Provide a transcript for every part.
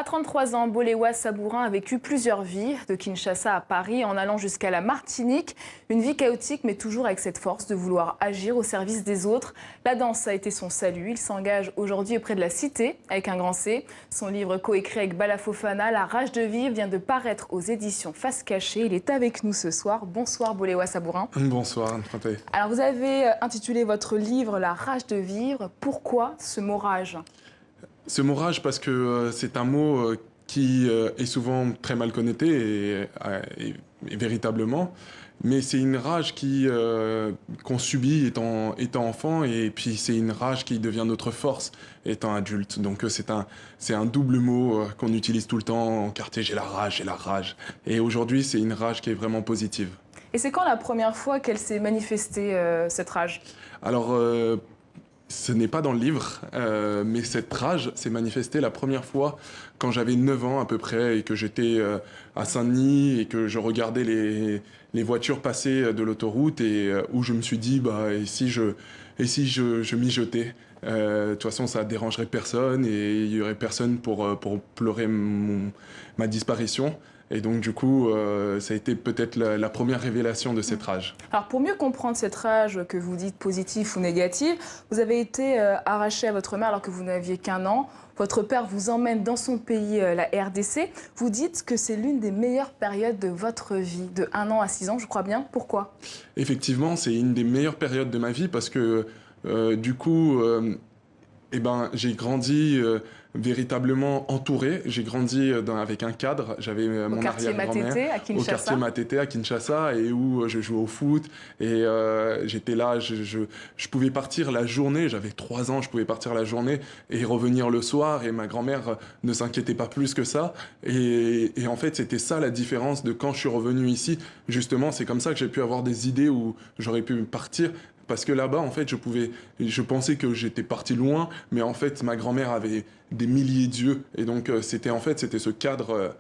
33 ans, Boléwa Sabourin a vécu plusieurs vies, de Kinshasa à Paris, en allant jusqu'à la Martinique. Une vie chaotique, mais toujours avec cette force de vouloir agir au service des autres. La danse a été son salut. Il s'engage aujourd'hui auprès de la Cité, avec un grand C. Son livre coécrit avec Bala Fofana, La rage de vivre, vient de paraître aux éditions Face Cachée. Il est avec nous ce soir. Bonsoir Boléwa Sabourin. Bonsoir Anne-Françoise. Alors vous avez intitulé votre livre La rage de vivre. Pourquoi ce mot rage ? Ce mot rage parce que c'est un mot qui est souvent très mal connoté et véritablement, mais c'est une rage qu'on subit étant enfant, et puis c'est une rage qui devient notre force étant adulte. Donc c'est un double mot qu'on utilise tout le temps en quartier. J'ai la rage. Et aujourd'hui, c'est une rage qui est vraiment positive. Et c'est quand la première fois qu'elle s'est manifestée, cette rage ? Alors, ce n'est pas dans le livre, mais cette rage s'est manifestée la première fois quand j'avais 9 ans à peu près et que j'étais à Saint-Denis et que je regardais les voitures passer de l'autoroute et où je me suis dit, et si je m'y jetais. De toute façon, ça dérangerait personne et il y aurait personne pour pleurer ma disparition. Et donc, du coup, ça a été peut-être la première révélation de cette rage. Alors, pour mieux comprendre cette rage que vous dites positive ou négative, vous avez été arraché à votre mère alors que vous n'aviez qu'1 an. Votre père vous emmène dans son pays, la RDC. Vous dites que c'est l'une des meilleures périodes de votre vie, de 1 an à 6 ans, je crois bien. Pourquoi ? Effectivement, c'est une des meilleures périodes de ma vie parce que, du coup, j'ai grandi véritablement entouré. J'ai grandi avec un cadre. J'avais mon arrière-grand-mère au quartier Matete à Kinshasa et où je jouais au foot. Et j'étais là, je pouvais partir la journée. J'avais 3 ans, je pouvais partir la journée et revenir le soir. Et ma grand-mère ne s'inquiétait pas plus que ça. Et en fait, c'était ça la différence de quand je suis revenu ici. Justement, c'est comme ça que j'ai pu avoir des idées où j'aurais pu partir. Parce que là-bas, en fait, je pensais que j'étais parti loin, mais en fait, ma grand-mère avait des milliers d'yeux. Et donc, c'était ce cadre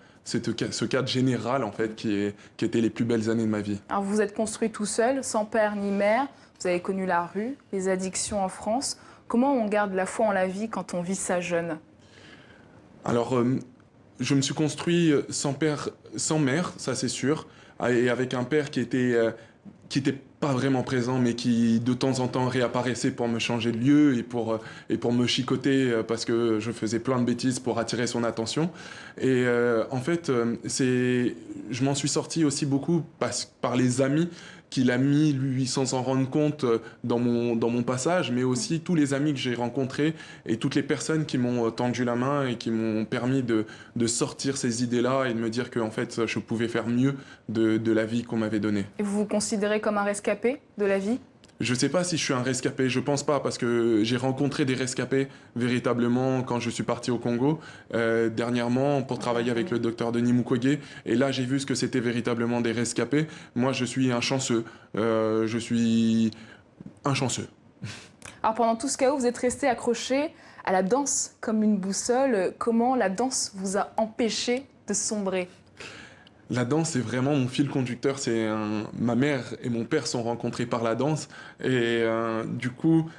général, en fait, qui était les plus belles années de ma vie. Alors, vous vous êtes construit tout seul, sans père ni mère. Vous avez connu la rue, les addictions en France. Comment on garde la foi en la vie quand on vit ça jeune ? Alors, je me suis construit sans père, sans mère, ça c'est sûr, et avec un père qui était pas vraiment présent, mais qui de temps en temps réapparaissait pour me changer de lieu et pour me chicoter parce que je faisais plein de bêtises pour attirer son attention. Et en fait, je m'en suis sorti aussi beaucoup par les amis qu'il a mis, lui, sans s'en rendre compte dans mon passage, mais aussi tous les amis que j'ai rencontrés et toutes les personnes qui m'ont tendu la main et qui m'ont permis de sortir ces idées-là et de me dire que en fait, je pouvais faire mieux de la vie qu'on m'avait donnée. Et vous vous considérez comme un rescapé de la vie ? Je sais pas si je suis un rescapé, je pense pas, parce que j'ai rencontré des rescapés véritablement quand je suis parti au Congo dernièrement pour travailler avec le docteur Denis Mukwege, et là j'ai vu ce que c'était véritablement des rescapés. Moi je suis un chanceux, Alors pendant tout ce chaos, vous êtes resté accroché à la danse comme une boussole. Comment la danse vous a empêché de sombrer ? La danse, c'est vraiment mon fil conducteur. Ma mère et mon père sont rencontrés par la danse. Et du coup,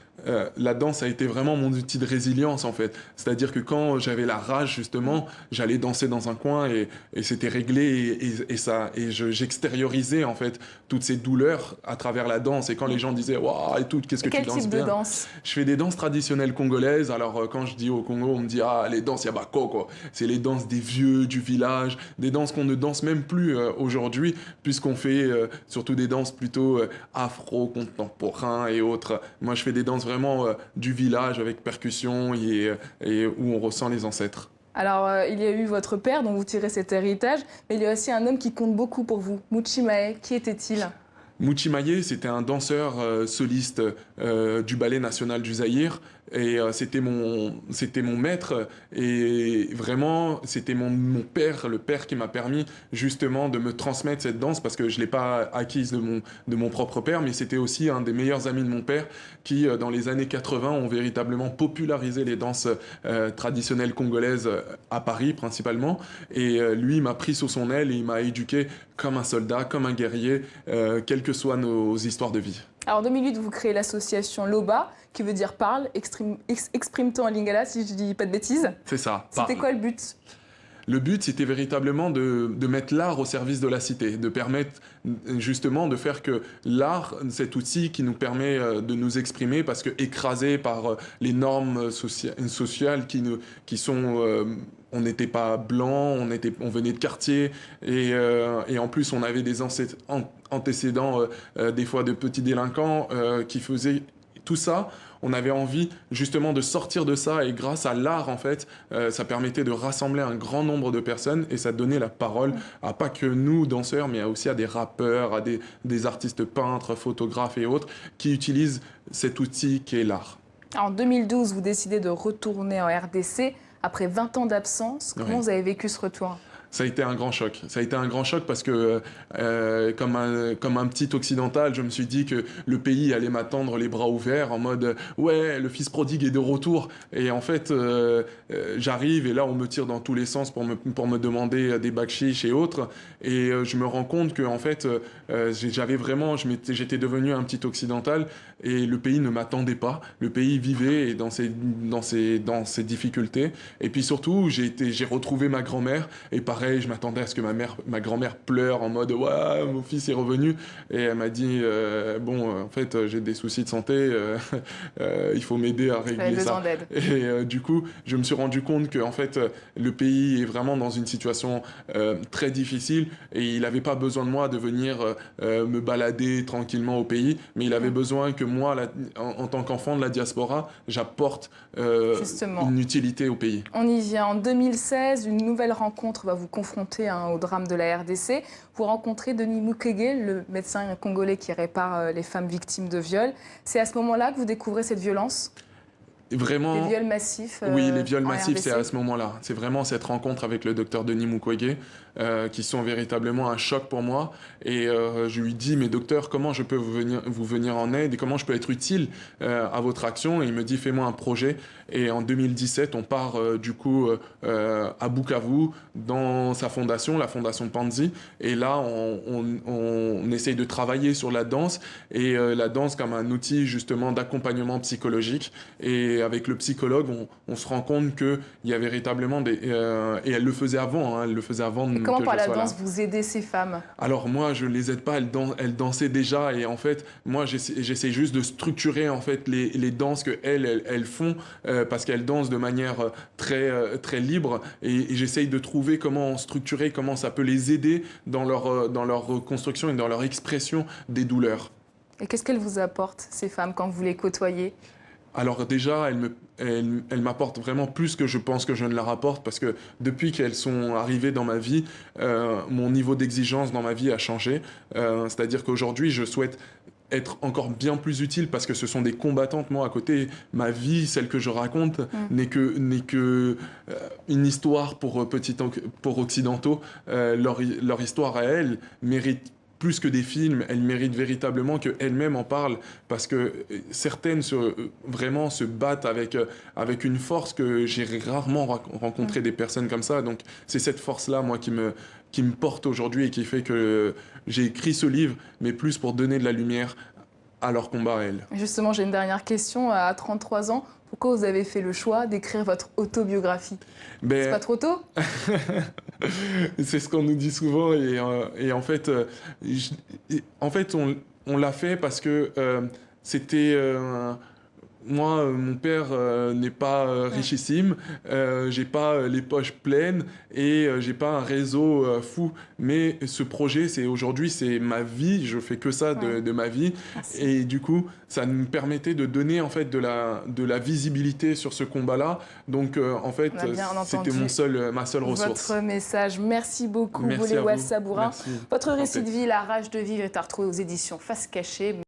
la danse a été vraiment mon outil de résilience, en fait. C'est-à-dire que quand j'avais la rage, justement, j'allais danser dans un coin et c'était réglé. Et j'extériorisais, en fait, toutes ces douleurs à travers la danse. Et quand les gens disaient « Waouh, et tout, qu'est-ce que tu danses bien ?» Quel type de danse ? Je fais des danses traditionnelles congolaises. Alors, quand je dis au Congo, on me dit « Ah, les danses Yabako, quoi. » C'est les danses des vieux, du village, des danses qu'on ne danse même plus aujourd'hui, puisqu'on fait surtout des danses plutôt afro-contemporains et autres. Moi, je fais des danses vraiment du village avec percussion et où on ressent les ancêtres. Alors, il y a eu votre père dont vous tirez cet héritage, mais il y a aussi un homme qui compte beaucoup pour vous, Muchimae. Qui était-il ? Muchimae, c'était un danseur soliste du Ballet national du Zaïre. Et c'était mon maître, et vraiment c'était mon père, le père qui m'a permis justement de me transmettre cette danse, parce que je ne l'ai pas acquise de mon propre père, mais c'était aussi un des meilleurs amis de mon père qui dans les années 80 ont véritablement popularisé les danses traditionnelles congolaises à Paris principalement, et lui m'a pris sous son aile et il m'a éduqué comme un soldat, comme un guerrier, quelles que soient nos histoires de vie. Alors en 2008, vous créez l'association LOBA, qui veut dire parle, exprime-toi en lingala, si je dis pas de bêtises. C'est ça. C'était quoi le but ? Le but, c'était véritablement de mettre l'art au service de la cité, de permettre justement de faire que l'art, cet outil qui nous permet de nous exprimer, parce que écrasé par les normes sociales qui sont... on n'était pas blanc, on venait de quartier et en plus on avait des antécédents des fois de petits délinquants qui faisaient tout ça. On avait envie justement de sortir de ça et grâce à l'art en fait, ça permettait de rassembler un grand nombre de personnes et ça donnait la parole à pas que nous danseurs mais aussi à des rappeurs, à des artistes peintres, photographes et autres qui utilisent cet outil qui est l'art. En 2012, vous décidez de retourner en RDC après 20 ans d'absence. Comment vous avez vécu ce retour ? Ça a été un grand choc. Ça a été un grand choc parce que, comme un petit occidental, je me suis dit que le pays allait m'attendre les bras ouverts en mode « Ouais, le fils prodigue est de retour ». Et en fait, j'arrive et là, on me tire dans tous les sens pour me demander des bakshish et autres. Et je me rends compte que, en fait, j'étais devenu un petit occidental et le pays ne m'attendait pas. Le pays vivait dans ses difficultés. Et puis surtout, j'ai retrouvé ma grand-mère et pareil, je m'attendais à ce que ma grand-mère pleure en mode « Ouais, mon fils est revenu ». Et elle m'a dit « Bon, en fait, j'ai des soucis de santé, il faut m'aider à régler ça ». Et du coup, je me suis rendu compte que en fait, le pays est vraiment dans une situation très difficile et il n'avait pas besoin de moi de venir me balader tranquillement au pays, mais il avait besoin que moi, en tant qu'enfant de la diaspora, j'apporte une utilité au pays. On y vient. En 2016, une nouvelle rencontre va vous confronter au drame de la RDC. Vous rencontrez Denis Mukwege, le médecin congolais qui répare les femmes victimes de viol. C'est à ce moment-là que vous découvrez cette violence ? Vraiment, les viols massifs. Oui, les viols massifs, c'est à ce moment-là. C'est vraiment cette rencontre avec le docteur Denis Mukwege qui sont véritablement un choc pour moi. Et je lui dis, mais docteur, comment je peux vous venir en aide et comment je peux être utile à votre action? Et il me dit, fais-moi un projet. Et en 2017, on part du coup à Bukavu dans sa fondation, la fondation Panzi. Et là, on essaye de travailler sur la danse et la danse comme un outil justement d'accompagnement psychologique. Et avec le psychologue, on se rend compte qu'il y a véritablement des... et elle le faisait avant, hein, elle le faisait avant et comment par la danse vous aidez ces femmes? Alors moi, je ne les aide pas, elles dansaient déjà. Et en fait, moi, j'essaie juste de structurer en fait, les danses qu'elles font parce qu'elles dansent de manière très libre. Et j'essaye de trouver comment structurer, comment ça peut les aider dans leur construction et dans leur expression des douleurs. Et qu'est-ce qu'elles vous apportent, ces femmes, quand vous les côtoyez? Alors déjà, elles m'apportent vraiment plus que je pense que je ne leur apporte parce que depuis qu'elles sont arrivées dans ma vie, mon niveau d'exigence dans ma vie a changé. C'est-à-dire qu'aujourd'hui, je souhaite être encore bien plus utile parce que ce sont des combattantes. Moi, à côté, ma vie, celle que je raconte, n'est que une histoire pour occidentaux. Leur histoire à elles mérite plus que des films, elles méritent véritablement qu'elles-mêmes en parlent parce que certaines vraiment se battent avec une force que j'ai rarement rencontré des personnes comme ça. Donc c'est cette force-là, moi, qui me porte aujourd'hui et qui fait que j'ai écrit ce livre, mais plus pour donner de la lumière à leur combat à elles. Justement, j'ai une dernière question. À 33 ans, pourquoi vous avez fait le choix d'écrire votre autobiographie? C'est pas trop tôt? C'est ce qu'on nous dit souvent et en fait, on l'a fait parce que c'était... Moi, mon père n'est pas richissime, j'ai pas les poches pleines et j'ai pas un réseau fou. Mais ce projet, aujourd'hui, c'est ma vie. Je fais que ça de ma vie. Merci. Et du coup, ça nous permettait de donner en fait de la visibilité sur ce combat-là. Donc, en fait, c'était ma seule ressource. Votre message. Merci beaucoup, Boléwal Sabourin. Votre récit de vie, La rage de vivre, est à retrouver aux éditions Face Cachée.